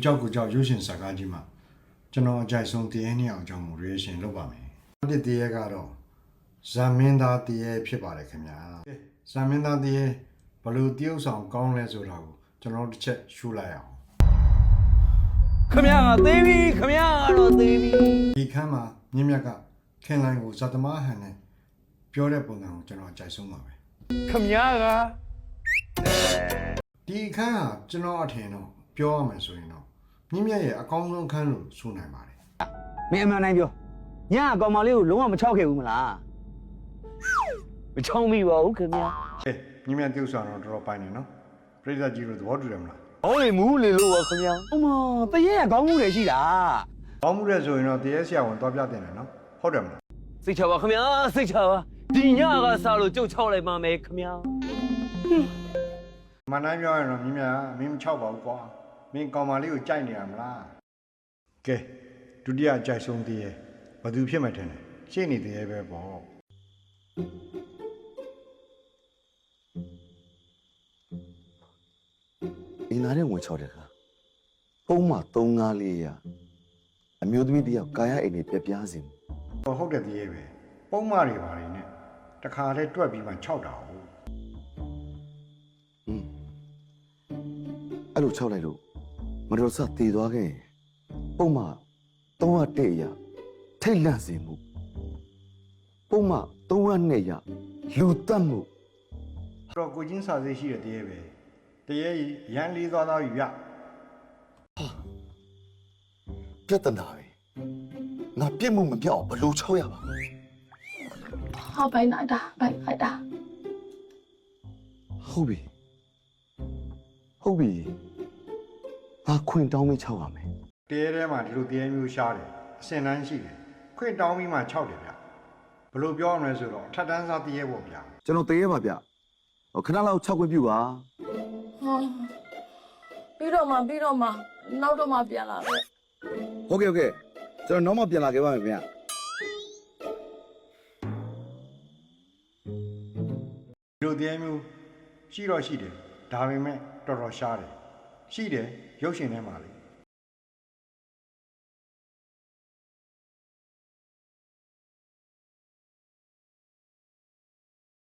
ကြောက်ကိုကြောက်ရုပ်ရှင်ဇာတ်ကားကြီးမှာကျွန်တော်အကြိုက်ဆုံးတရေနှစ်အောင်အကြောင်းကို reaction လုပ်ပါမယ်။ဒီတရေကတော့ဇာမင်းသားတရေဖြစ်ပါတယ်ခင်ဗျာ။ဇာမင်းသားတရေဘလို့တရုပ်ဆောင်ကောင်းလဲဆိုတာကိုကျွန်တော်တစ်ချက်ရှုလိုက်အောင်ခမရသေးပြီခမရတော့သေးပြီဒီခန်းမှာမြင့်မြတ်ကခင်လိုင်းကိုဇာတမဟန်နဲ့ပြောတဲ့ပုံစံကိုကျွန်တော်အကြိုက်ဆုံးပါပဲခမရကဒီခန်းကကျွန်တော်အထင်တော့ပြောရမယ်ဆိုရင်တော့မြင့်မြတ်ရဲ့အကောင်းဆုံးခန်းလို့ဆိုနိုင်ပါတယ်မင်းအမှန်တိုင်းပြောညအကောင်မလေးကိုလုံးဝမချောက်ခဲ့ဘူးမလားမချောင်းမိပါဘူးခင်ဗျာမြင့်မြတ်တရုပ်ဆောင်တော့တော်တော်ပိုင်းနေနော်ပြိဿကြီးတို့သဘောတူတယ်မလားဟောလေမူးလေလို့ပါခင်ဗျာအမတရေကခေါင်းမှုတွေရှိတာခေါင်းမှုတဲ့ဆိုရင်တော့တရေဆရာဝန်သွားပြတင်တယ်နော်ဟုတ်တယ်မလားစိတ်ချပါခင်ဗျာစိတ်ချပါဒီညကစားလို့ကြုတ်ချောက်လိုက်ပါမယ်ခင်ဗျာမန်တိုင်းပြောရင်တော့မြင့်မြတ်မင်းမချောက်ပါဘူးကွာမင်းကောင်မလေးကိုကြိုက်နေရမလားကဲဒုတိယကြိုက်ဆုံးတရေဘာသူဖြစ်မှထင်လဲရှေ့နေတရေပဲပေါ့အင်းသားနဲ့ဝင်ချော်တဲ့ခါပုံမှ354ရအမျိုးသမီးတယောက်ကာယအိမ်တွေပြပြားစီဟုတ်တယ်တရေပဲပုံမှတွေပါနေနဲ့တခါလဲတွက်ပြီးမှ6တာဟုတ်အဲ့လို6လိုက်လို့မတော်ဆတည်သွားခဲ့ပုံမှ301ရထိတ်လန့်စေမှုပုံမှ302ရလူတက်မှုတော့ကိုချင်းစာစိတ်ရှိတဲ့တရေပဲတရေရန်လေးသွားသားပြီဗျပြဿနာပဲငါပြစ်မှုမပြောက်ဘလို့6ရပါ好白拿的，白拿的。ဟုတ်ပြီငါခွင့်တောင်းပြီး6ရမယ်တရေထဲမှာဒီလိုတရေမျိုးရှားတယ်အစင်တန်းရှိတယ်ခွင့်တောင်းပြီးမှ6တယ်ဗျဘလို့ပြောရမလဲဆိုတော့အထက်တန်းစားတရေပေါ့ဗျာကျွန်တော်တရေပါဗျဟိုခဏလောက်6ခွင့်ပြုပါပြီးတော့မှနောက်တော့မှပြန်လာပဲဟုတ်ကဲ့ကျွန်တော်နောက်မှပြန်လာခဲ့ပါမယ်ခင်ဗျဒီလိုတရေမျိုးရှိတော့ရှိတယ်ဒါပေမဲ့တော်တော်ရှားတယ်ရှိတယ်ရုပ်ရှင်ထဲမှာလေ